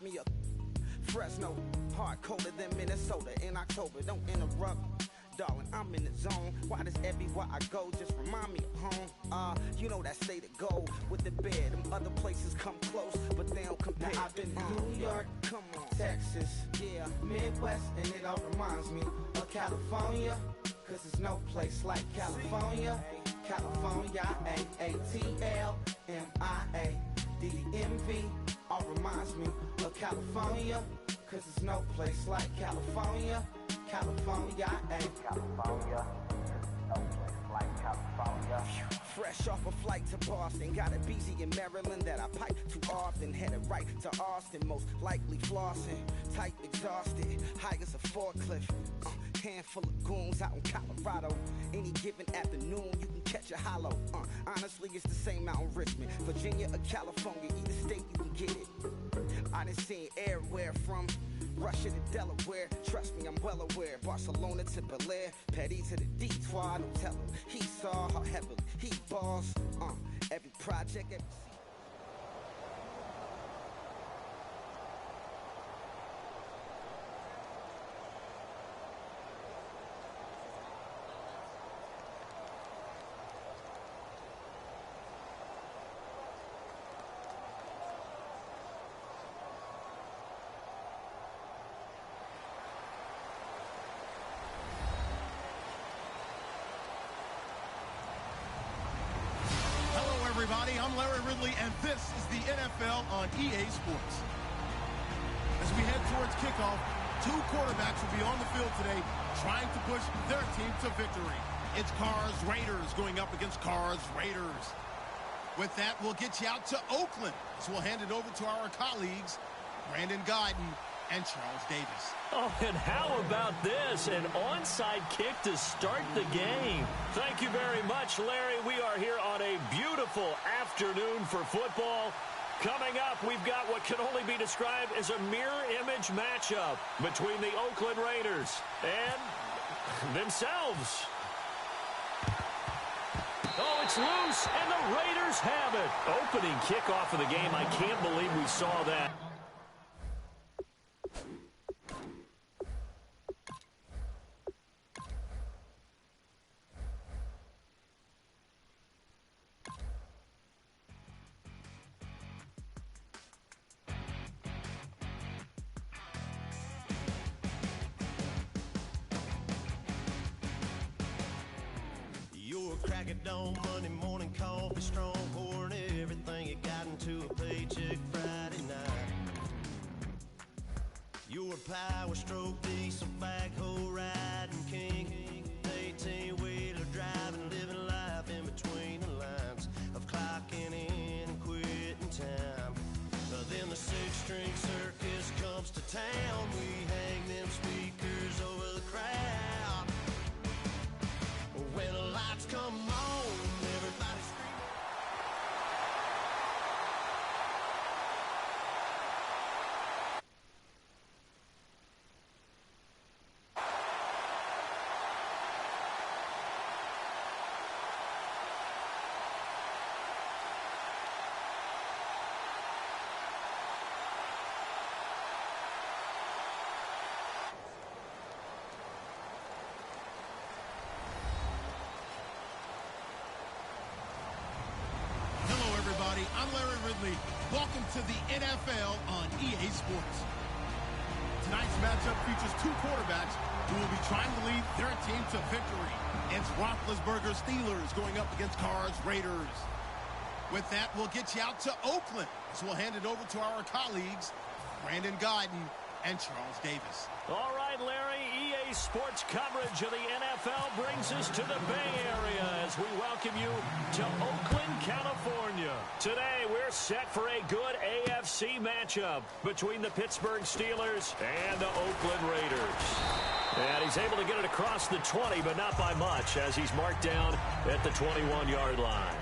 me a Fresno, hard colder than Minnesota in October. Don't interrupt, darling, I'm in the zone. Why does everywhere I go just remind me of home? You know that state of gold with the bed. Them other places come close, but they don't compare. Now I've been to New York, come on, Texas, yeah, Midwest, and it all reminds me of California, cause there's no place like California. California, A-A-T-L-M-I-A-D-D-M-V, all reminds me of California, cause there's no place like California. California, California, no place like California. Fresh off a flight to Boston, got a BZ in Maryland that I pipe too often. Headed right to Austin, most likely flossing. Tight, exhausted, high as a forklift. Handful of goons out in Colorado. Any given afternoon, you can catch a hollow. Honestly, it's the same out in Richmond, Virginia or California. Either state, you can get it. I done seen everywhere from Russia to Delaware, trust me, I'm well aware. Barcelona to Bel Air, Petty to the Detroit, don't tell him. He saw how heavily he balls. Every project, every scene. Everybody, I'm Larry Ridley, and this is the NFL on EA Sports. As we head towards kickoff, two quarterbacks will be on the field today trying to push their team to victory. It's Carr's Raiders going up against Carr's Raiders. With that, we'll get you out to Oakland, so we'll hand it over to our colleagues, Brandon Guyton and Charles Davis. Oh, and how about this? An onside kick to start the game. Thank you very much, Larry. We are here on a beautiful afternoon for football. Coming up, we've got what can only be described as a mirror image matchup between the Oakland Raiders and themselves. Oh, it's loose, and the Raiders have it. Opening kickoff of the game. I can't believe we saw that. Crack of dawn, Monday morning coffee, strong pouring everything you got into a paycheck Friday night. Your power stroke, diesel backhoe riding king, 18-wheeler driving, living life in between the lines of clocking in and quitting time. Then the six-string circus comes to town. We hang them speakers over the crowd. When the lights come on, everybody's screaming. I'm Larry Ridley. Welcome to the NFL on EA Sports. Tonight's matchup features two quarterbacks who will be trying to lead their team to victory. It's Roethlisberger's Steelers going up against Carr's Raiders. With that, we'll get you out to Oakland, so we'll hand it over to our colleagues, Brandon Guyton and Charles Davis. All right, Larry, EA Sports coverage of the NFL brings us to the Bay Area as we welcome you to Oakland, California. Today, we're set for a good AFC matchup between the Pittsburgh Steelers and the Oakland Raiders. And he's able to get it across the 20, but not by much, as he's marked down at the 21-yard line.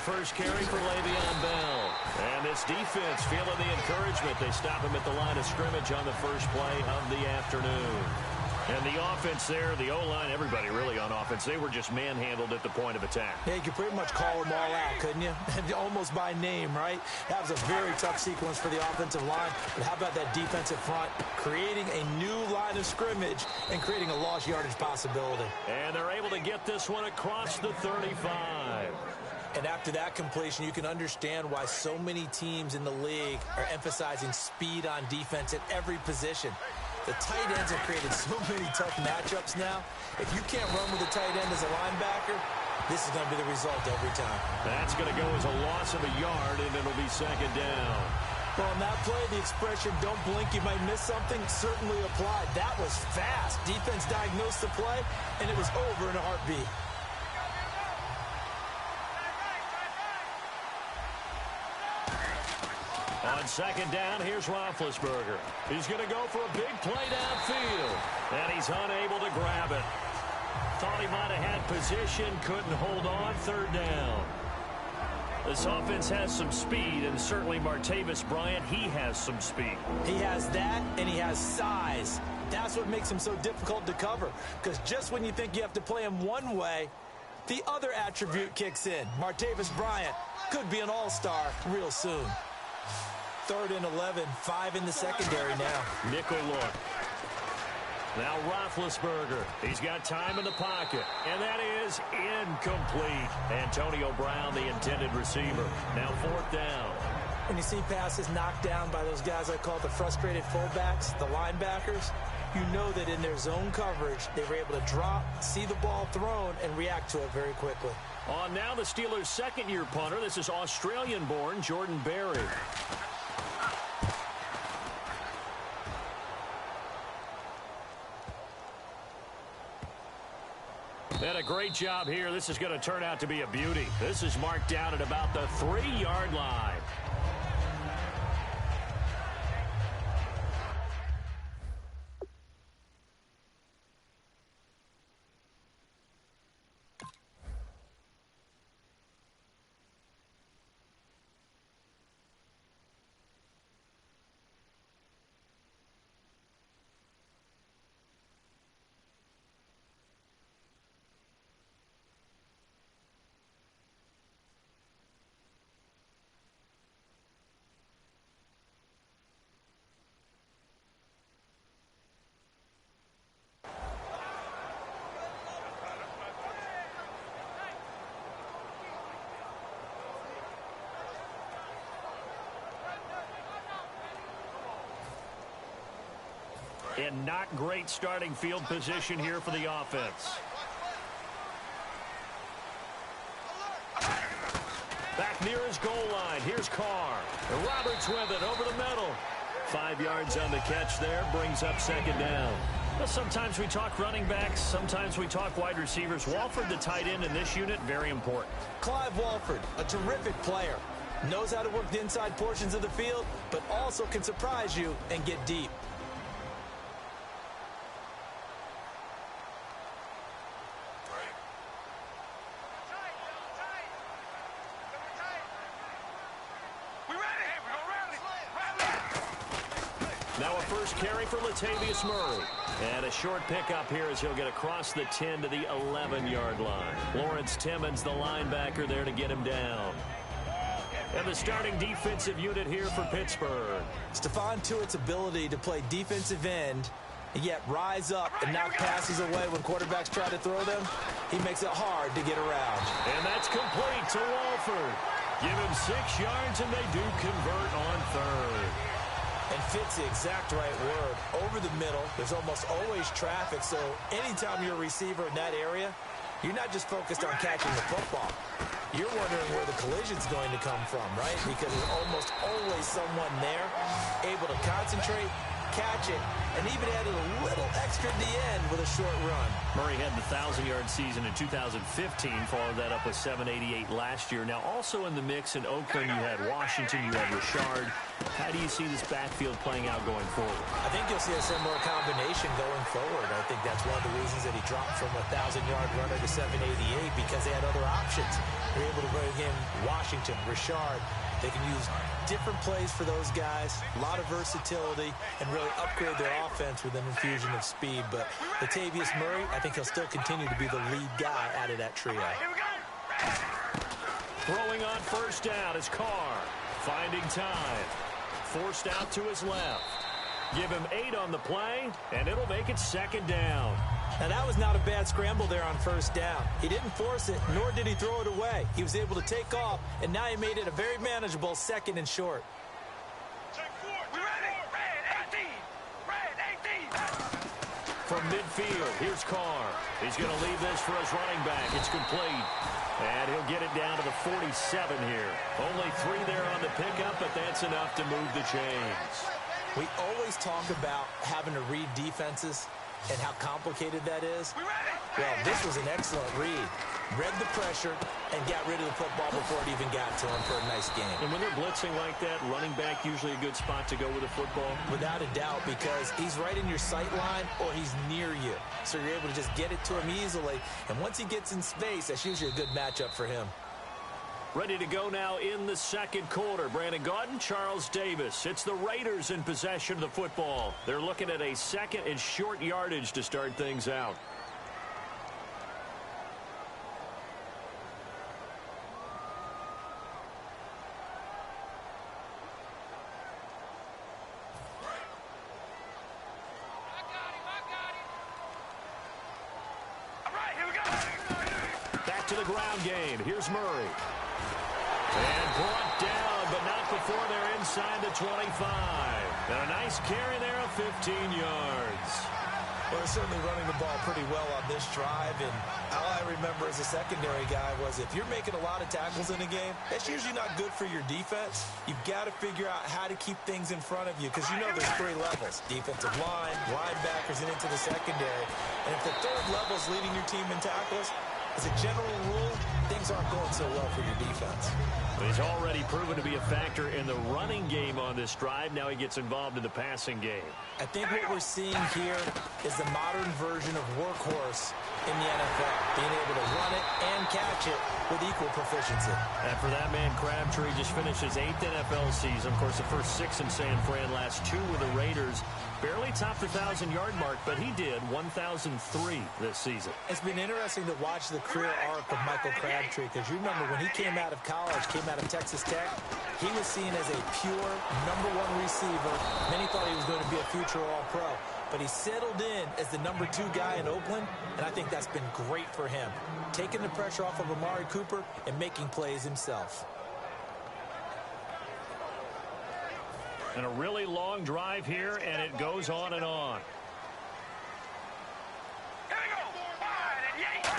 first carry for Le'Veon Bell. And this defense feeling the encouragement. They stop him at the line of scrimmage on the first play of the afternoon. And the offense there, the O-line, everybody really on offense, they were just manhandled at the point of attack. Yeah, you could pretty much call them all out, couldn't you? Almost by name, right? That was a very tough sequence for the offensive line. But how about that defensive front creating a new line of scrimmage and creating a lost yardage possibility? And they're able to get this one across the 35. And after that completion, you can understand why so many teams in the league are emphasizing speed on defense at every position. The tight ends have created so many tough matchups now. If you can't run with a tight end as a linebacker, this is going to be the result every time. That's going to go as a loss of a yard, and it'll be second down. Well, on that play, the expression, don't blink, you might miss something, certainly applied. That was fast. Defense diagnosed the play, and it was over in a heartbeat. On second down, here's Roethlisberger. He's going to go for a big play downfield, and he's unable to grab it. Thought he might have had position, couldn't hold on, third down. This offense has some speed, and certainly Martavis Bryant, he has some speed. He has that, and he has size. That's what makes him so difficult to cover, because just when you think you have to play him one way, the other attribute kicks in. Martavis Bryant could be an all-star real soon. 3rd and 11, 5 in the secondary now. Nickel look. Now Roethlisberger. He's got time in the pocket. And that is incomplete. Antonio Brown, the intended receiver. Now 4th down. When you see passes knocked down by those guys I call the frustrated fullbacks, the linebackers, you know that in their zone coverage, they were able to drop, see the ball thrown, and react to it very quickly. On now the Steelers' second-year punter. This is Australian-born Jordan Berry. And a great job here. This is going to turn out to be a beauty. This is marked down at about the 3-yard line. And not great starting field position here for the offense. Back near his goal line. Here's Carr. And Roberts with it over the middle. 5 yards on the catch there. Brings up second down. Well, sometimes we talk running backs. Sometimes we talk wide receivers. Walford, the tight end in this unit, very important. Clive Walford, a terrific player. Knows how to work the inside portions of the field, but also can surprise you and get deep. Now a first carry for Latavius Murray. And a short pickup here as he'll get across the 10 to the 11-yard line. Lawrence Timmons, the linebacker, there to get him down. And the starting defensive unit here for Pittsburgh. Stephon Tuitt's ability to play defensive end and yet rise up and knock passes away when quarterbacks try to throw them, he makes it hard to get around. And that's complete to Walford. Give him 6 yards, and they do convert on third. And fits the exact right word. Over the middle, there's almost always traffic, so anytime you're a receiver in that area, you're not just focused on catching the football. You're wondering where the collision's going to come from, right? Because there's almost always someone there able to concentrate catch it, and even added a little extra at the end with a short run. Murray had the 1,000-yard season in 2015, followed that up with 788 last year. Now, also in the mix in Oakland, you had Washington, you had Richard. How do you see this backfield playing out going forward? I think you'll see a similar combination going forward. I think that's one of the reasons that he dropped from a 1,000-yard runner to 788, because they had other options. They're able to bring in Washington, Richard. They can use different plays for those guys, a lot of versatility, and really upgrade their offense with an infusion of speed. But Latavius Murray, I think he'll still continue to be the lead guy out of that trio. Throwing on first down is Carr. Finding time. Forced out to his left. Give him 8 on the play, and it'll make it second down. Now, that was not a bad scramble there on first down. He didn't force it, nor did he throw it away. He was able to take off, and now he made it a very manageable second and short. From midfield, here's Carr. He's going to leave this for his running back. It's complete. And he'll get it down to the 47 here. Only 3 there on the pickup, but that's enough to move the chains. We always talk about having to read defenses and how complicated that is. Well, this was an excellent read. Read the pressure and got rid of the football before it even got to him for a nice game. And when they're blitzing like that, running back usually a good spot to go with the football? Without a doubt, because he's right in your sight line or he's near you. So you're able to just get it to him easily. And once he gets in space, that's usually a good matchup for him. Ready to go now in the second quarter. Brandon Gaudin, Charles Davis. It's the Raiders in possession of the football. They're looking at a second and short yardage to start things out. Back to the ground game. Here's Murray. And brought down, but not before they're inside the 25. And a nice carry there of 15 yards. Well, they're certainly running the ball pretty well on this drive, and all I remember as a secondary guy was if you're making a lot of tackles in a game, that's usually not good for your defense. You've got to figure out how to keep things in front of you, because you know there's 3 levels: defensive line, linebackers, and into the secondary. And if the 3rd level is leading your team in tackles, as a general rule, things aren't going so well for your defense. He's already proven to be a factor in the running game on this drive. Now he gets involved in the passing game. I think what we're seeing here is the modern version of workhorse in the NFL, being able to run it and catch it with equal proficiency. And for that man, Crabtree just finished his 8th NFL season. Of course, the first 6 in San Fran, last 2 with the Raiders. Barely topped the 1,000-yard mark, but he did 1,003 this season. It's been interesting to watch the career arc of Michael Crabtree, because you remember when he came out of college, came out of Texas Tech, he was seen as a pure #1 receiver. Many thought he was going to be a future All-Pro, but he settled in as the #2 guy in Oakland, and I think that's been great for him, taking the pressure off of Amari Cooper and making plays himself. And a really long drive here, and it goes on and on.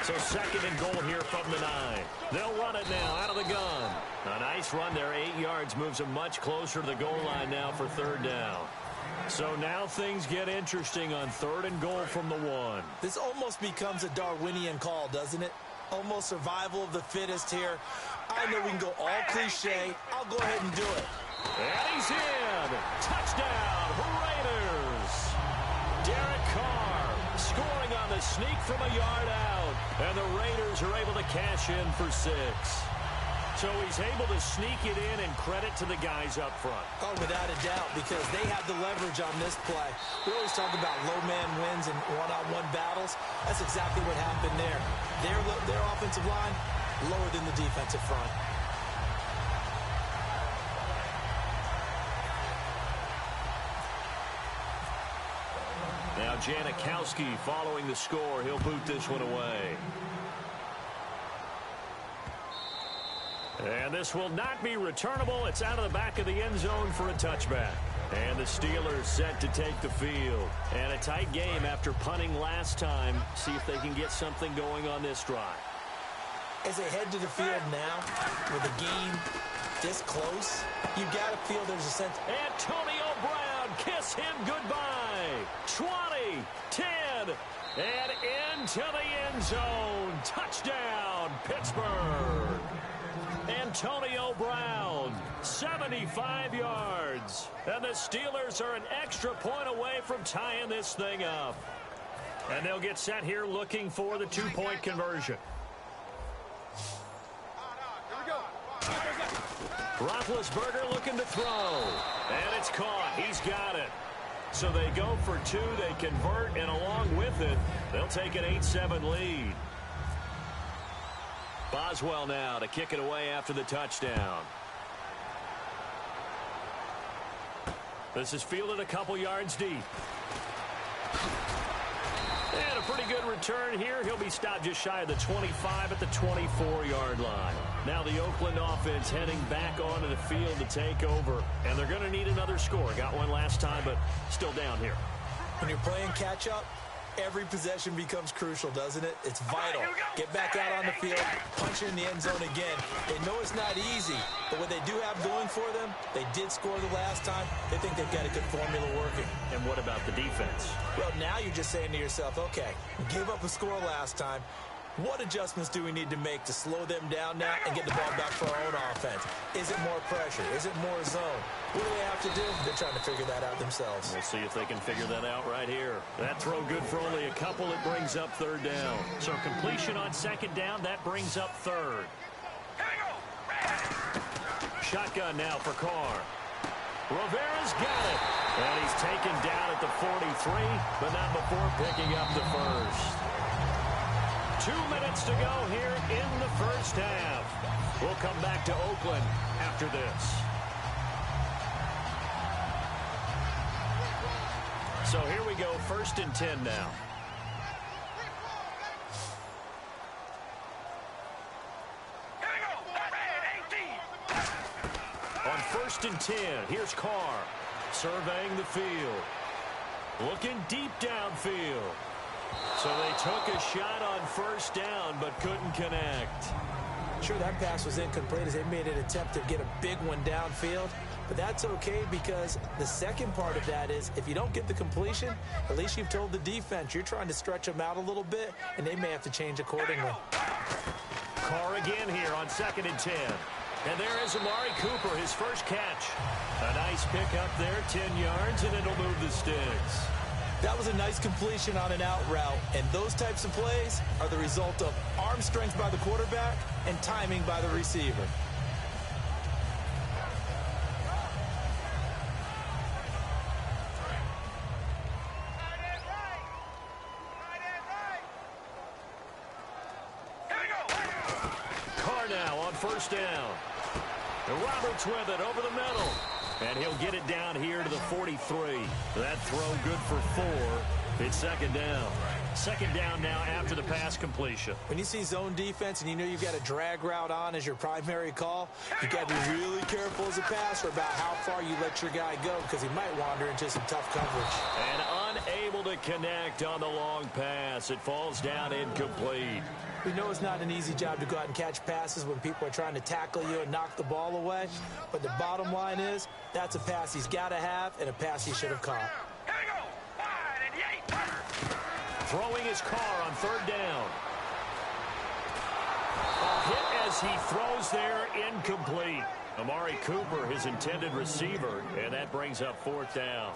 So second and goal here from the 9. They'll run it now out of the gun. A nice run there, 8 yards, moves them much closer to the goal line now for 3rd down. So now things get interesting on 3rd and goal from the 1. This almost becomes a Darwinian call, doesn't it? Almost survival of the fittest here. I know we can go all cliche. I'll go ahead and do it. And he's in. Touchdown, Raiders. Derek Carr scoring on the sneak from a yard out. And the Raiders are able to cash in for 6. So he's able to sneak it in, and credit to the guys up front. Oh, without a doubt, because they have the leverage on this play. We always talk about low man wins and one-on-one battles. That's exactly what happened there. Their offensive line lower than the defensive front. Now Janikowski following the score. He'll boot this one away. And this will not be returnable. It's out of the back of the end zone for a touchback. And the Steelers set to take the field. And a tight game after punting last time. See if they can get something going on this drive. As they head to the field now, with the game this close, you got to feel there's a sense. Antonio Brown down. Kiss him goodbye. 20, 10, and into the end zone. Touchdown, Pittsburgh. Antonio Brown, 75 yards. And the Steelers are an extra point away from tying this thing up. And they'll get set here looking for the two-point conversion. Roethlisberger looking to throw. And it's caught. He's got it. So they go for two. They convert, and along with it, they'll take an 8-7 lead. Boswell now to kick it away after the touchdown. This is fielded a couple yards deep. And a pretty good return here. He'll be stopped just shy of the 25 at the 24-yard line. Now the Oakland offense heading back onto the field to take over. And they're going to need another score. Got one last time, but still down here. When you're playing catch-up, every possession becomes crucial, doesn't it? It's vital. Get back out on the field, punch it in the end zone again. They know it's not easy, but what they do have going for them, they did score the last time. They think they've got a good formula working. And what about the defense? Well, now you're just saying to yourself, okay, we gave up a score last time. What adjustments do we need to make to slow them down now and get the ball back for our own offense? Is it more pressure? Is it more zone? What do they have to do? They're trying to figure that out themselves. We'll see if they can figure that out right here. That throw good for only a couple. It brings up third down. So completion on second down, that brings up third. Shotgun now for Carr. Rivera's got it. And he's taken down at the 43, but not before picking up the first. 2 minutes to go here in the first half. We'll come back to Oakland after this. So here we go, 1st and 10 now. On 1st and 10, here's Carr surveying the field. Looking deep downfield. So they took a shot on 1st down, but couldn't connect. Sure, that pass was incomplete as they made an attempt to get a big one downfield. But that's okay because the second part of that is if you don't get the completion, at least you've told the defense you're trying to stretch them out a little bit, and they may have to change accordingly. Carr again here on 2nd and 10. And there is Amari Cooper, his first catch. A nice pick up there, 10 yards, and it'll move the sticks. That was a nice completion on an out route, and those types of plays are the result of arm strength by the quarterback and timing by the receiver. Carr now on 1st down. And Roberts with it over the middle. And he'll get it down here to the 43. That throw good for 4. It's 2nd down. 2nd down now after the pass completion. When you see zone defense and you know you've got a drag route on as your primary call, you've got to be really careful as a passer about how far you let your guy go because he might wander into some tough coverage. And unable to connect on the long pass. It falls down incomplete. We know it's not an easy job to go out and catch passes when people are trying to tackle you and knock the ball away. But the bottom line is, that's a pass he's got to have and a pass he should have caught. Throwing his Carr on 3rd down. A hit as he throws there, incomplete. Amari Cooper, his intended receiver, and that brings up 4th down.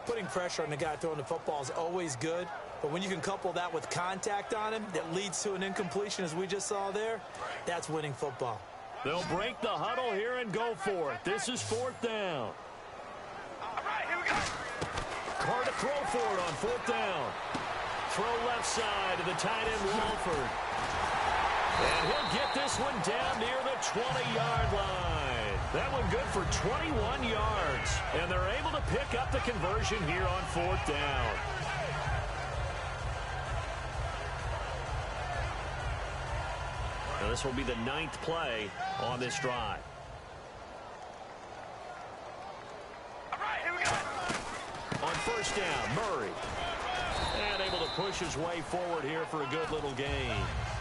Putting pressure on the guy throwing the football is always good, but when you can couple that with contact on him that leads to an incompletion, as we just saw there, that's winning football. They'll break the huddle here and go for it. This is 4th down. All right, here we go. Carr to throw for it on 4th down. Throw left side to the tight end, Walford. And he'll get this one down near the 20-yard line. That one good for 21 yards. And they're able to pick up the conversion here on 4th down. Now this will be the 9th play on this drive. All right, here we go. On 1st down, Murray. And able to push his way forward here for a good little gain.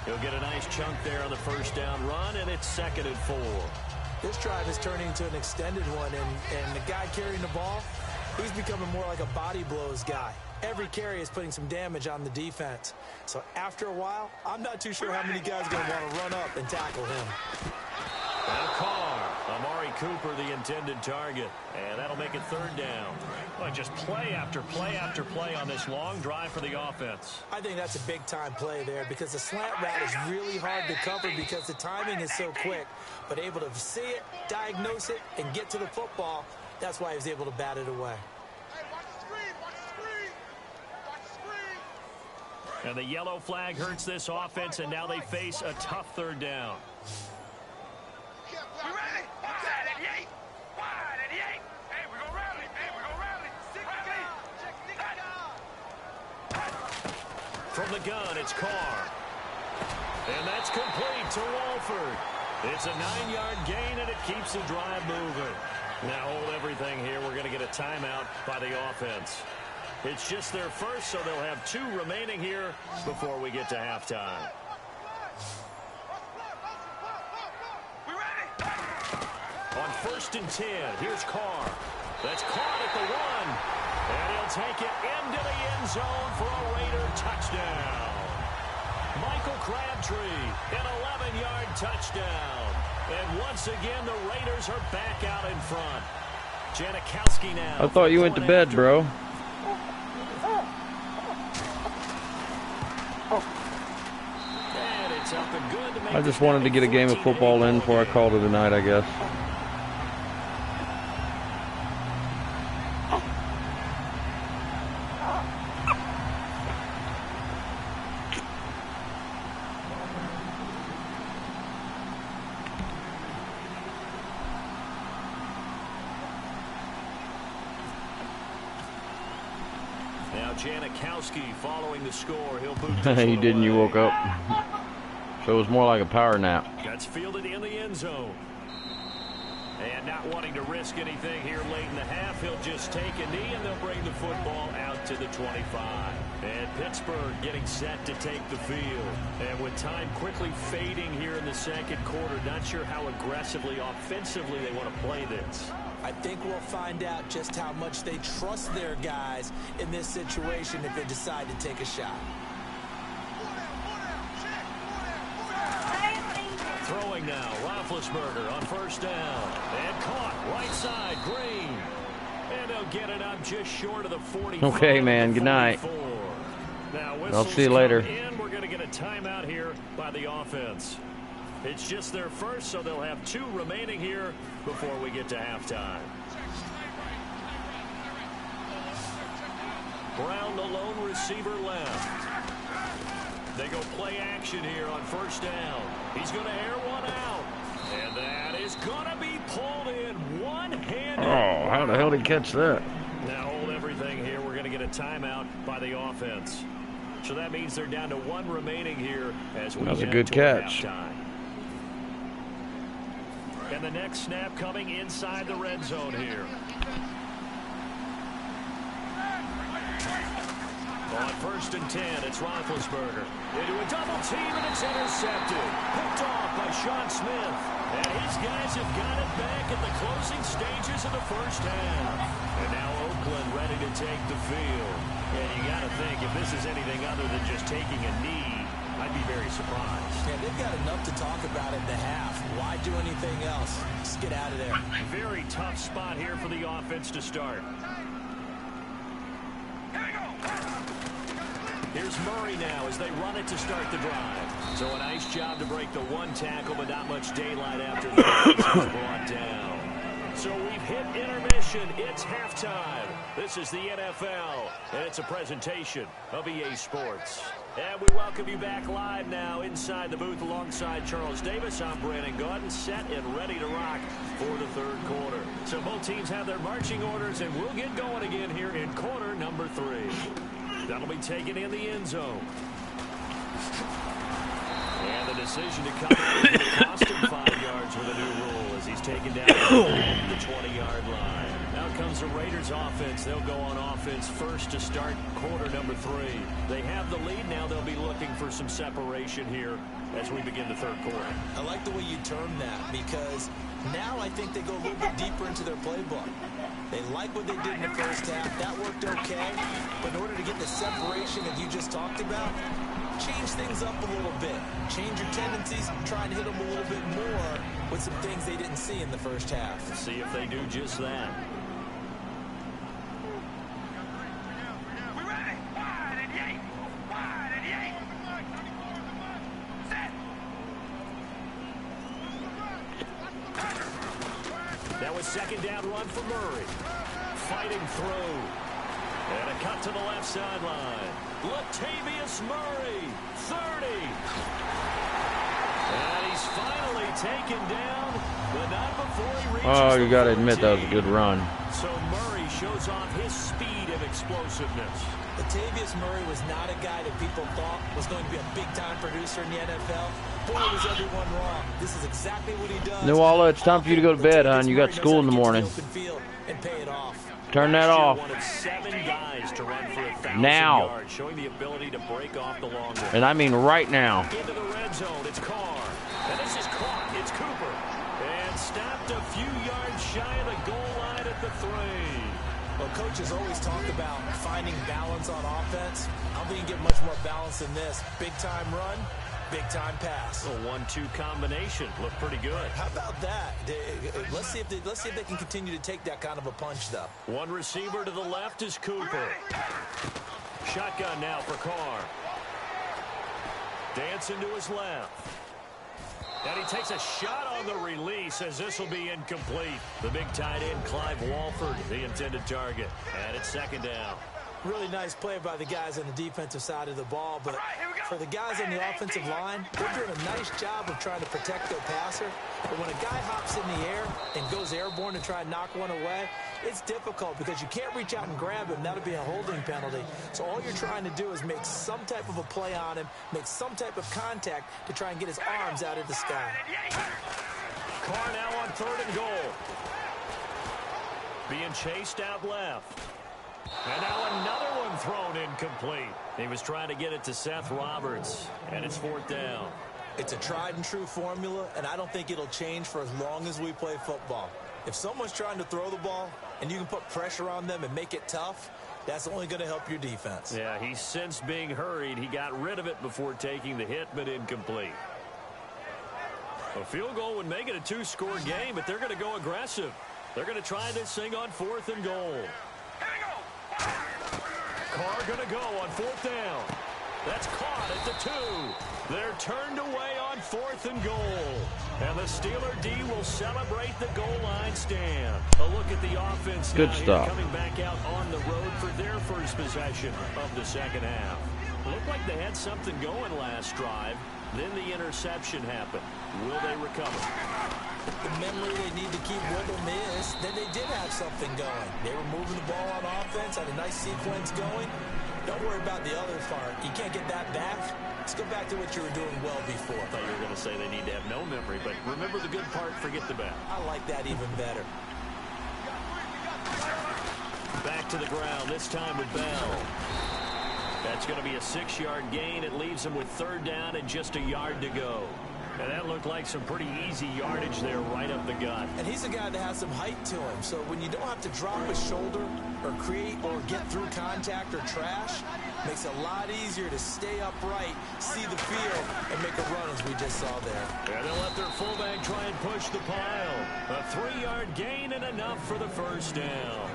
He'll get a nice chunk there on the 1st down run, and it's 2nd and 4. This drive is turning into an extended one, and the guy carrying the ball, He's becoming more like a body blows guy. Every carry is putting some damage on the defense. So after a while, I'm not too sure how many guys are going to want to run up and tackle him. And a car. Amari Cooper, the intended target. And that'll make it third down. Well, just play after play after play on this long drive for the offense. I think that's a big-time play there because the slant route is really hard to cover because the timing is so quick. But able to see it, diagnose it, and get to the football, that's why he was able to bat it away. And the yellow flag hurts this offense, and now they face a tough third down. You ready? Wide 88. Wide 88. Hey, we're going to rally. Hey, we're going to rally. From the gun, it's Carr. And that's complete to Walford. It's a 9-yard gain, and it keeps the drive moving. Now hold everything here. We're going to get a timeout by the offense. It's just their first, so they'll have 2 remaining here before we get to halftime. On 1st and 10, here's Carr. That's caught at the 1. And he'll take it into the end zone for a Raider touchdown. Michael Crabtree, an 11-yard touchdown. And once again, the Raiders are back out in front. Janikowski now. I thought you went to bed, bro. And it's up and good to make I just wanted to get a game of football in before I called it a night, I guess. Now Janikowski following the score. He'll boot You didn't, you woke up. So it was more like a power nap. Gets fielded in the end zone. And not wanting to risk anything here late in the half, he'll just take a knee and they'll bring the football out to the 25. And Pittsburgh getting set to take the field. And with time quickly fading here in the second quarter, not sure how aggressively, offensively they want to play this. I think we'll find out just how much they trust their guys in this situation if they decide to take a shot. Throwing now, Roethlisberger on 1st down. And caught, right side, Green. And they'll get it up just short of the 40. Okay, man, good night. Now, I'll see you later. We're going to get a timeout here by the offense. It's just their first, so they'll have 2 remaining here before we get to halftime. Brown, the lone receiver left. They go play action here on 1st down. He's going to air one out. And that is going to be pulled in one-handed. Oh, how the hell did he catch that? Now hold everything here. We're going to get a timeout by the offense. So that means they're down to 1 remaining here as we That was a head good toward catch. halftime. And the next snap coming inside the red zone here. On 1st and 10, it's Roethlisberger. Into a double team, and it's intercepted. Picked off by Sean Smith. And his guys have got it back at the closing stages of the first half. And now Oakland ready to take the field. And you got to think, if this is anything other than just taking a knee, I'd be very surprised. Yeah, they've got enough to talk about in the half. Why do anything else? Just get out of there. Very tough spot here for the offense to start. Here's Murray now as they run it to start the drive. So a nice job to break the 1 tackle, but not much daylight after that. He's brought down. So we've hit intermission. It's halftime. This is the NFL, and it's a presentation of EA Sports. And we welcome you back live now inside the booth alongside Charles Davis. I'm Brandon Gaudin, set and ready to rock for the third quarter. So both teams have their marching orders, and we'll get going again here in quarter number 3. That'll be taken in the end zone. And the decision to come out will cost him 5 yards with a new rule as he's taken down the 20-yard line. Now comes the Raiders offense. They'll go on offense first to start quarter number 3. They have the lead now. They'll be looking for some separation here as we begin the third quarter. I like the way you term that because now I think they go a little bit deeper into their playbook. They like what they did in the first half. That worked okay. But in order to get the separation that you just talked about, change things up a little bit. Change your tendencies, try and hit them a little bit more with some things they didn't see in the first half. Let's see if they do just that. We ready? Wide and yank. Wide and yank. Set. That was second down run for Murray. Fighting through. And a cut to the left sideline. Latavius Murray, 30. And he's finally taken down, but not before he reaches Oh, you got to the admit that was a 14. good run. So Murray shows off his speed and explosiveness. Latavius Murray was not a guy that people thought was going to be a big-time producer in the NFL. Boy, was everyone wrong. This is exactly what he does. New Walla, it's time for you to go to bed, hon. You got school in the morning. And pay it off. Turn that off. One of 7 guys to run for 1,000 Now. yards, showing the ability to break off the long one. And I mean right now. Into the red zone, it's Carr. And this is caught, it's Cooper. And stopped a few yards shy of the goal line at the 3. Well, coaches always talk about finding balance on offense. I don't think you can get much more balance than this. Big-time run, big-time pass. A 1-2 combination looked pretty good. How about that? Let's see if they can continue to take that kind of a punch, though. One receiver to the left is Cooper. Shotgun now for Carr. Dancing to his left. And he takes a shot on the release as this will be incomplete. The big tight end, Clive Walford, the intended target. And it's second down. Really nice play by the guys on the defensive side of the ball, but for the guys on the offensive line, they're doing a nice job of trying to protect their passer. But when a guy hops in the air and goes airborne to try and knock one away, it's difficult because you can't reach out and grab him. That'll be a holding penalty. So all you're trying to do is make some type of a play on him, make some type of contact to try and get his arms out of the sky. Carr now on 3rd and goal. Being chased out left. And now another one thrown incomplete. He was trying to get it to Seth Roberts, and it's 4th down. It's a tried and true formula, and I don't think it'll change for as long as we play football. If someone's trying to throw the ball and you can put pressure on them and make it tough, that's only going to help your defense. Yeah, he's since being hurried. He got rid of it before taking the hit, but incomplete. A field goal would make it a 2-score game, but they're going to go aggressive. They're going to try this thing on 4th and goal. Carr going to go on 4th down. That's caught at the 2. They're turned away on 4th and goal. And the Steeler D will celebrate the goal line stand. A look at the offense Good now stuff. here, coming back out on the road for their first possession of the second half. Looked like they had something going last drive. Then the interception happened. Will they recover? The memory they need to keep with them is that they did have something going. They were moving the ball on offense, had a nice sequence going. Don't worry about the other part. You can't get that back. Let's go back to what you were doing well before. I thought you were going to say they need to have no memory, but remember the good part, forget the bad. I like that even better. Back to the ground, this time with Bell. That's going to be a 6-yard gain. It leaves them with 3rd down and just a yard to go. And that looked like some pretty easy yardage there right up the gut. And he's a guy that has some height to him. So when you don't have to drop his shoulder or create or get through contact or trash, makes it a lot easier to stay upright, see the field, and make a run as we just saw there. And they'll let their fullback try and push the pile. A 3-yard gain and enough for the 1st down.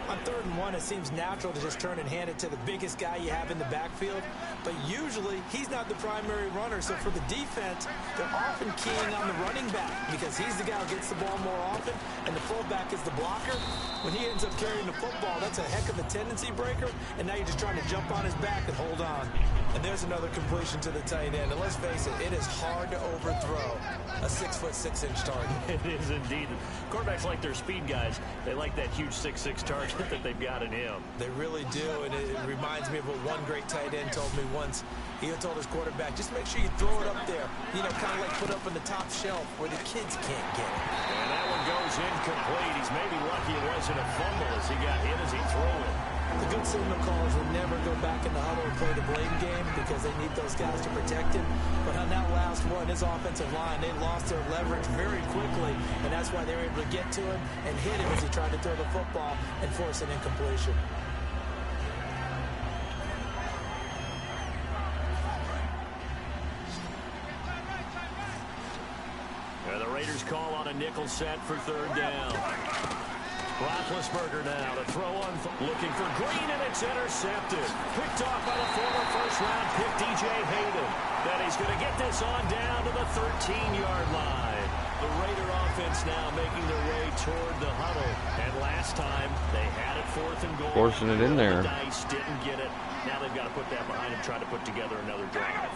On 3rd and 1, it seems natural to just turn and hand it to the biggest guy you have in the backfield. But usually, he's not the primary runner. So for the defense, they're often keying on the running back because he's the guy who gets the ball more often, and the fullback is the blocker. When he ends up carrying the football, that's a heck of a tendency breaker, and now you're just trying to jump on his back and hold on. And there's another completion to the tight end. And let's face it, it is hard to overthrow a 6'6" target. It is indeed. Quarterbacks like their speed guys. They like that huge 6'6" target that they've got in him. They really do, and it reminds me of what one great tight end told me once. He told his quarterback, just make sure you throw it up there, you know, kind of like put up on the top shelf where the kids can't get it. And that one goes incomplete. He's maybe lucky it wasn't a fumble as he got hit as he threw it. The good signal callers will never go back in the huddle and play the blame game because they need those guys to protect him. But on that last one, his offensive line, they lost their leverage very quickly, and that's why they were able to get to him and hit him as he tried to throw the football and force an incompletion. The Raiders call on a nickel set for third down. Roethlisberger now to throw on, looking for Green, and it's intercepted. Picked off by the former first-round pick, DJ Hayden. Then he's going to get this on down to the 13-yard line. The Raider offense now making their way toward the huddle. And last time, they had it 4th and goal. Forcing it in there. The dice didn't get it. Now they've got to put that behind them, try to put together another drive.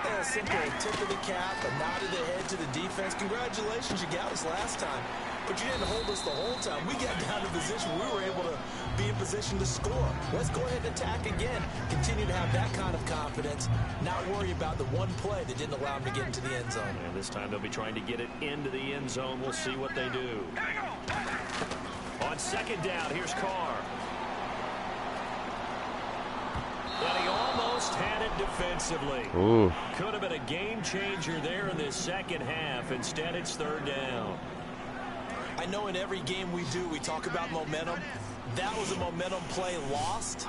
A simple tip of the cap, a nod of the head to the defense. Congratulations, you got us last time. But you didn't hold us the whole time. We got down to position. We were able to be in position to score. Let's go ahead and attack again. Continue to have that kind of confidence. Not worry about the one play that didn't allow them to get into the end zone. And this time they'll be trying to get it into the end zone. We'll see what they do. On second down, here's Carr. And he almost had it defensively. Ooh. Could have been a game changer there in this second half. Instead, it's third down. I know in every game we do, we talk about momentum. That was a momentum play lost.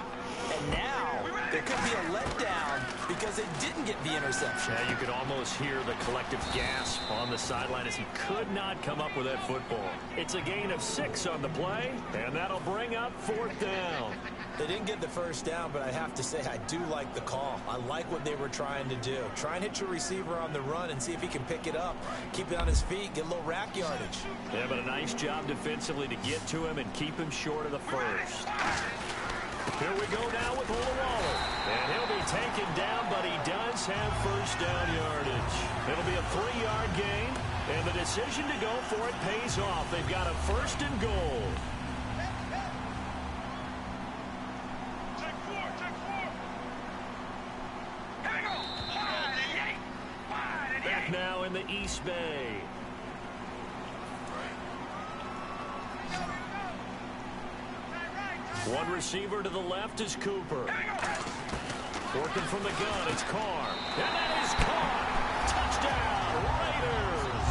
And now there could be a letdown because they didn't get the interception. Yeah, you could almost hear the collective gasp on the sideline as he could not come up with that football. It's a gain of 6 on the play, and that'll bring up 4th down. They didn't get the first down, but I have to say I do like the call. I like what they were trying to do. Try and hit your receiver on the run and see if he can pick it up. Keep it on his feet, get a little rack yardage. Yeah, but a nice job defensively to get to him and keep him short of the first. Here we go now with Olawalu. And he'll be taken down, but he does have first down yardage. It'll be a 3-yard gain, and the decision to go for it pays off. They've got a 1st and goal. Back now in the East Bay. One receiver to the left is Cooper. Working from the gun, it's Carr. And that is caught. Touchdown, Raiders.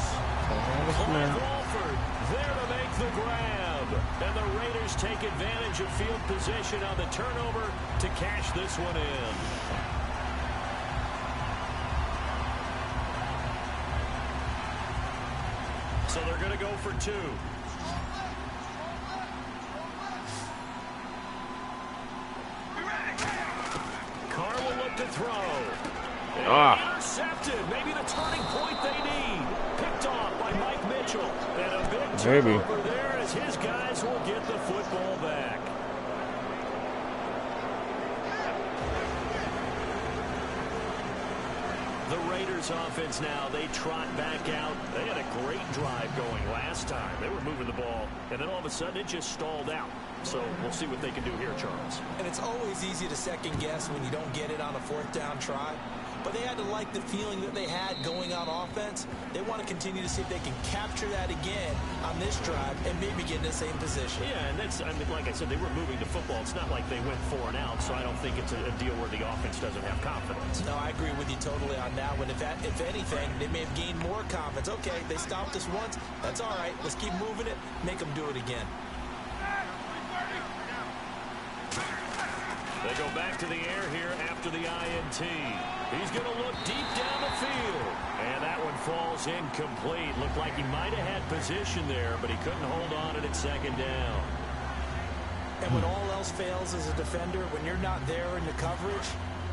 Clive Walford there to make the grab. And the Raiders take advantage of field position on the turnover to cash this one in. So they're going to go for 2. Carr will look to throw. Intercepted. Maybe the turning point they need. Picked off by Mike Mitchell. And a big turnover there as his guys will get the football back. The Raiders offense now, they trot back out. They had a great drive going last time. They were moving the ball, and then all of a sudden it just stalled out. So we'll see what they can do here, Charles. And it's always easy to second guess when you don't get it on a 4th down try. But they had to like the feeling that they had going on offense. They want to continue to see if they can capture that again on this drive and maybe get in the same position. Yeah, and that's, I mean, like I said, they were moving the football. It's not like they went 4 and out, so I don't think it's a deal where the offense doesn't have confidence. No, I agree with you totally on that one. If anything, they may have gained more confidence. Okay, they stopped us once. That's all right. Let's keep moving it. Make them do it again. They go back to the air here after the INT. He's going to look deep down the field. And that one falls incomplete. Looked like he might have had position there, but he couldn't hold on at 2nd down. And when all else fails as a defender, when you're not there in the coverage,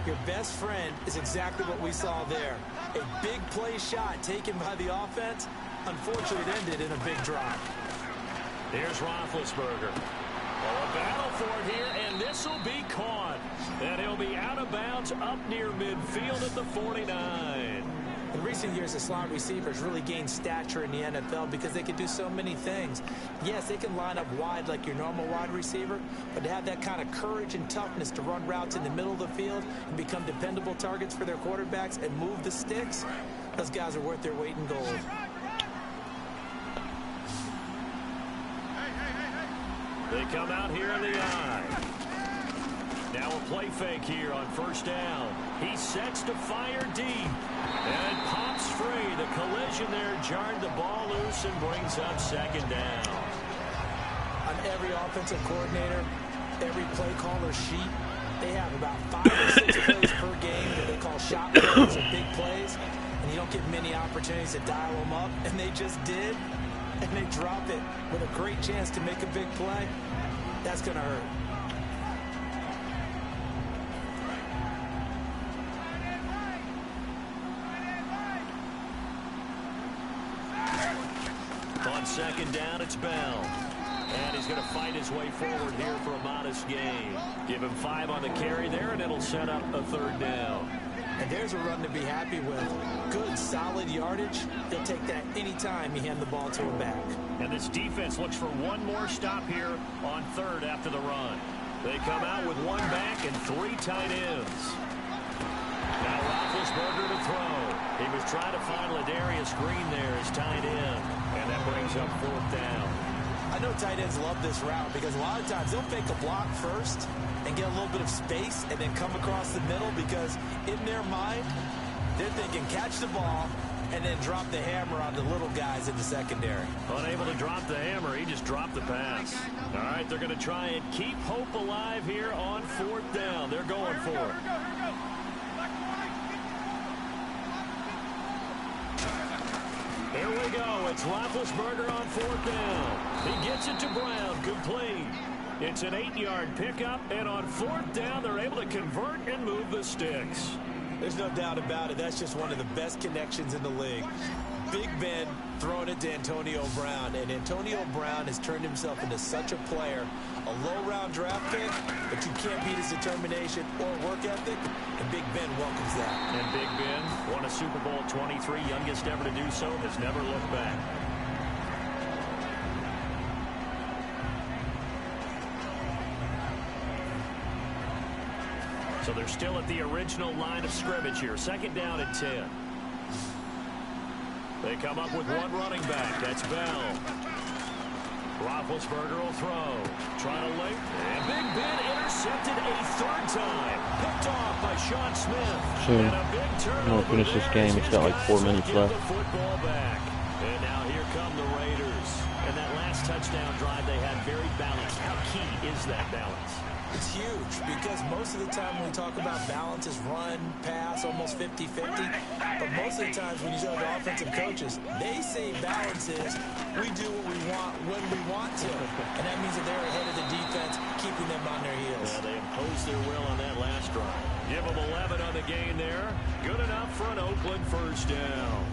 your best friend is exactly what we saw there. A big play shot taken by the offense. Unfortunately, it ended in a big drop. Here's Roethlisberger. Well, a battle for it here, and this will be caught. And he'll be out of bounds up near midfield at the 49. In recent years, the slot receivers really gained stature in the NFL because they can do so many things. Yes, they can line up wide like your normal wide receiver, but to have that kind of courage and toughness to run routes in the middle of the field and become dependable targets for their quarterbacks and move the sticks, those guys are worth their weight in gold. They come out here in the I. Now a play fake here on first down. He sets to fire deep. And pops free. The collision there jarred the ball loose and brings up second down. On every offensive coordinator, every play caller sheet, they have about 5 or 6 plays per game that they call shot plays or big plays. And you don't get many opportunities to dial them up. And they just did. And they drop it with a great chance to make a big play. That's going to hurt. On second down, it's Bell. And he's going to fight his way forward here for a modest gain. Give him 5 on the carry there, and it'll set up a third down. And there's a run to be happy with. Good, solid yardage. He'll take that anytime you hand the ball to him back. And this defense looks for one more stop here on third after the run. They come out with 1 back and 3 tight ends. Now Roethlisberger to throw. He was trying to find Ladarius Green there as tight end. And that brings up 4th down. I know tight ends love this route because a lot of times they'll fake a block first and get a little bit of space and then come across the middle because in their mind, they're thinking catch the ball and then drop the hammer on the little guys in the secondary. Unable to drop the hammer, he just dropped the pass. All right, they're going to try and keep hope alive here on 4th down. They're going for it. Here we go. It's Roethlisberger on 4th down. He gets it to Brown. Complete. It's an 8-yard pickup, and on 4th down, they're able to convert and move the sticks. There's no doubt about it. That's just one of the best connections in the league. Big Ben throwing it to Antonio Brown, and Antonio Brown has turned himself into such a player. A low-round draft pick, but you can't beat his determination or work ethic, and Big Ben welcomes that. And Big Ben won a Super Bowl 23, youngest ever to do so, has never looked back. So they're still at the original line of scrimmage here. 2nd down and 10. They come up with 1 running back. That's Bell. Roethlisberger will throw. Trying to link. And Big Ben intercepted a 3rd time. Picked off by Sean Smith. Soon. And a big turnover. I'm going to finish this game. It's got like 4 minutes left. The football back. And now here come the Raiders. And that last touchdown drive they had very balanced. How key is that balance? It's huge because most of the time when we talk about balance is run, pass, almost 50-50. But most of the times when you talk to offensive coaches, they say balance is we do what we want when we want to. And that means that they're ahead of the defense, keeping them on their heels. Yeah, they imposed their will on that last drive. Give them 11 on the game there. Good enough for an Oakland 1st down.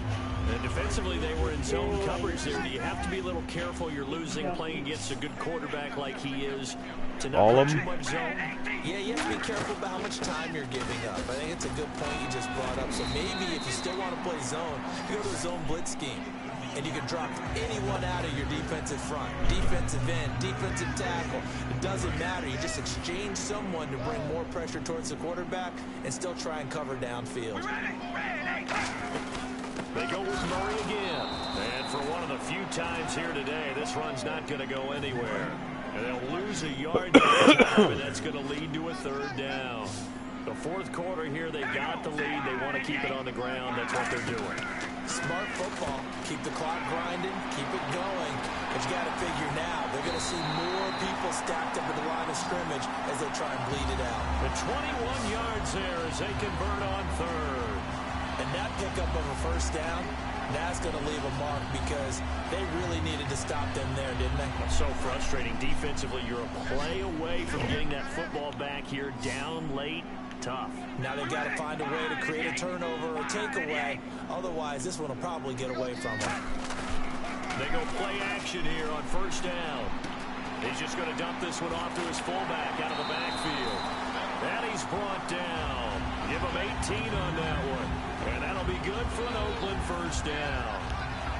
And defensively, they were in zone coverage there. Do you have to be a little careful? You're losing playing against a good quarterback like he is to not go too much zone. Yeah, you have to be careful about how much time you're giving up. I think it's a good point you just brought up. So maybe if you still want to play zone, you go to a zone blitz scheme. And you can drop anyone out of your defensive front. Defensive end, defensive tackle. It doesn't matter. You just exchange someone to bring more pressure towards the quarterback and still try and cover downfield. They go with Murray again. And for one of the few times here today, this run's not going to go anywhere. And they'll lose a yard there, and that's going to lead to a 3rd down. The 4th quarter here, they got the lead. They want to keep it on the ground. That's what they're doing. Smart football. Keep the clock grinding. Keep it going. But you got to figure now, they're going to see more people stacked up at the line of scrimmage as they try and bleed it out. The 21 yards there as they convert on 3rd. And that pickup of a 1st down, that's going to leave a mark because they really needed to stop them there, didn't they? So frustrating. Defensively, you're a play away from getting that football back here down late. Tough. Now they've got to find a way to create a turnover or takeaway. Otherwise, this one will probably get away from them. They go play action here on 1st down. He's just going to dump this one off to his fullback out of the backfield. And he's brought down. Give him 18 on that one. And that'll be good for an Oakland 1st down.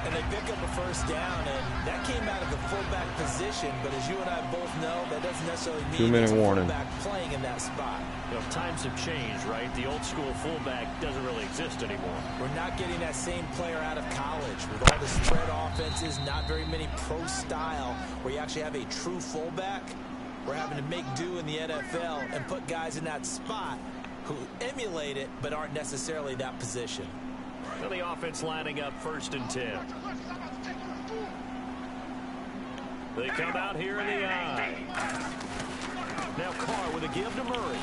And they pick up a 1st down, and that came out of the fullback position. But as you and I both know, that doesn't necessarily mean there's a fullback playing in that spot. You know, times have changed, right? The old school fullback doesn't really exist anymore. We're not getting that same player out of college with all the spread offenses, not very many pro style where you actually have a true fullback. We're having to make do in the NFL and put guys in that spot who emulate it but aren't necessarily that position. So the offense lining up 1st and 10. They come out here in the eye. Now Carr with a give to Murray.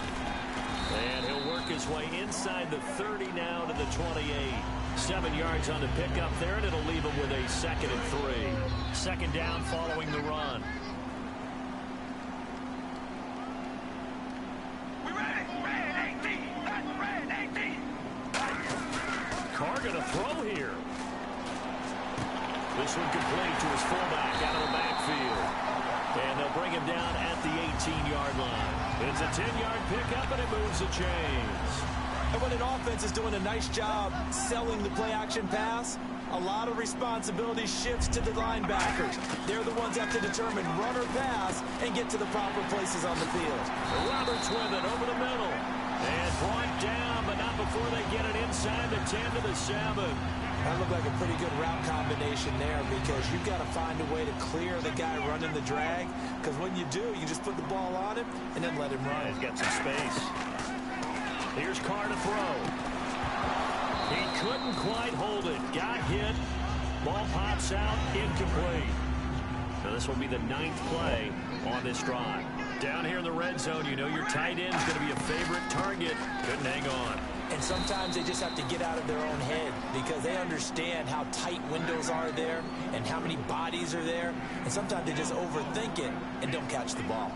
And he'll work his way inside the 30 now to the 28. 7 yards on the pickup there, and it'll leave him with a 2nd and 3. 2nd down following the run. Carr going to throw here. This one complete to his fullback out of the backfield. And they'll bring him down at the 18-yard line. It's a 10-yard pickup, and it moves the chains. And when an offense is doing a nice job selling the play-action pass, a lot of responsibility shifts to the linebackers. They're the ones that have to determine run or pass and get to the proper places on the field. Roberts with it over the middle. And brought down, but not before they get it inside the 10 to the 7. That looked like a pretty good route combination there because you've got to find a way to clear the guy running the drag. Because when you do, you just put the ball on him and then let him run. Yeah, he's got some space. Here's Carr to throw. He couldn't quite hold it. Got hit. Ball pops out. Incomplete. So this will be the 9th play on this drive. Down here in the red zone, you know your tight end's going to be a favorite target. Couldn't hang on. And sometimes they just have to get out of their own head because they understand how tight windows are there and how many bodies are there. And sometimes they just overthink it and don't catch the ball.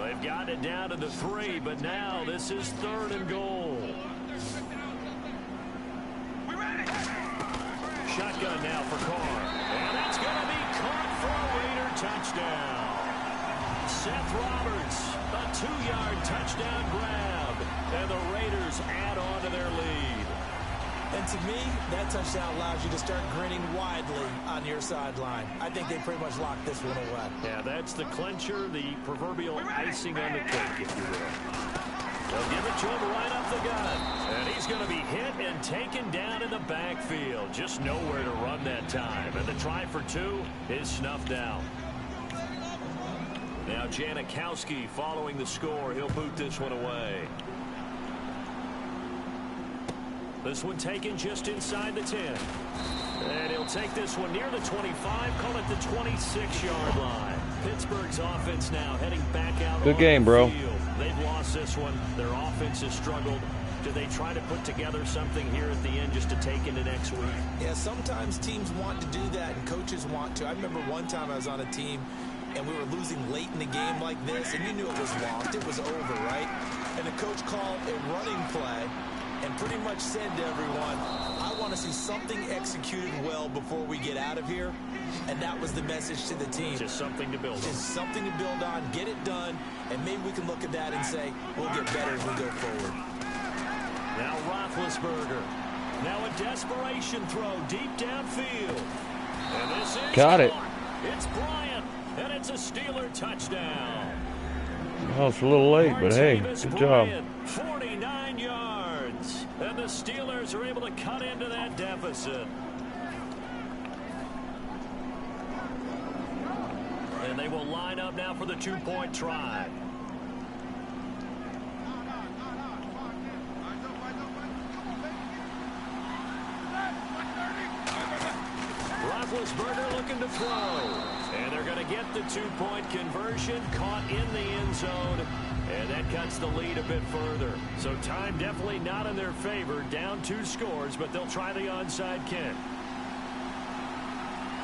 They've gotten it down to the 3, but now this is 3rd and goal. Shotgun now for Carr. And that's going to be caught for a Raider touchdown. Seth Roberts, a 2-yard touchdown grab. And the Raiders add on to their lead. And to me, that touchdown allows you to start grinning widely on your sideline. I think they pretty much locked this one away. Yeah, that's the clincher, the proverbial icing on the cake, if you will. They'll give it to him right up the gut. And he's going to be hit and taken down in the backfield. Just nowhere to run that time. And the try for 2 is snuffed out. Now Janikowski following the score. He'll boot this one away. This one taken just inside the 10. And he'll take this one near the 25, call it the 26-yard line. Pittsburgh's offense now heading back out. Good game, bro. They've lost this one. Their offense has struggled. Do they try to put together something here at the end just to take into next week? Yeah, sometimes teams want to do that and coaches want to. I remember one time I was on a team and we were losing late in the game like this, and you knew it was lost. It was over, right? And the coach called a running play and pretty much said to everyone, I want to see something executed well before we get out of here. And that was the message to the team. Just something to build on. Just something to build on, get it done, and maybe we can look at that and say, we'll get better as we go forward. Now Roethlisberger. Now a desperation throw deep downfield. And this is got it. It's Bryant, and it's a Steeler touchdown. Well, it's a little late, but hey, good job. 49 yards. And the Steelers are able to cut into that deficit. And they will line up now for the 2-point try. Roethlisberger looking to throw. And they're going to get the 2-point conversion, caught in the end zone. And that cuts the lead a bit further. So time definitely not in their favor. Down 2 scores, but they'll try the onside kick.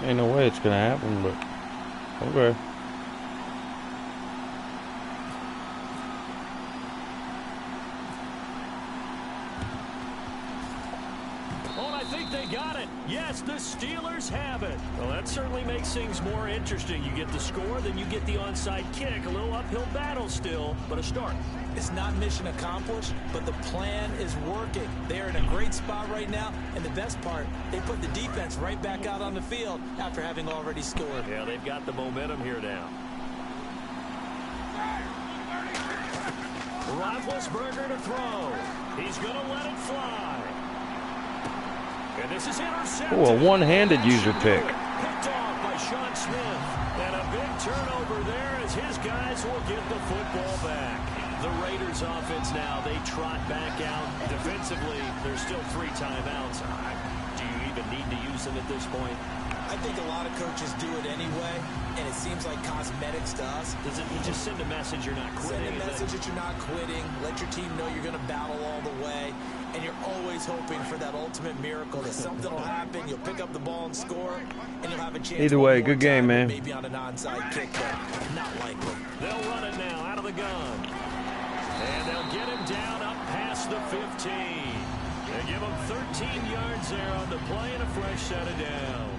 Ain't no way it's going to happen, but okay. I think they got it. Yes, the Steelers have it. Well, that certainly makes things more interesting. You get the score, then you get the onside kick. A little uphill battle still, but a start. It's not mission accomplished, but the plan is working. They're in a great spot right now, and the best part, they put the defense right back out on the field after having already scored. Yeah, they've got the momentum here now. Roethlisberger to throw. He's going to let it fly. And this is intercepted. Oh, a one-handed user pick. Picked off by Sean Smith. And a big turnover there as his guys will get the football back. The Raiders offense now, they trot back out. Defensively, there's still 3 timeouts. Do you even need to use them at this point? I think a lot of coaches do it anyway, and it seems like cosmetics to us. Does it just send a message you're not quitting? Send a message that you're not quitting. Let your team know you're going to battle all the way, and you're always hoping for that ultimate miracle that something will happen, you'll pick up the ball and score, and you'll have a chance. Either way, good game, man. Maybe on an onside kick, but not likely. They'll run it now out of the gun. And they'll get him down up past the 15. They give him 13 yards there on the play and a fresh set of downs.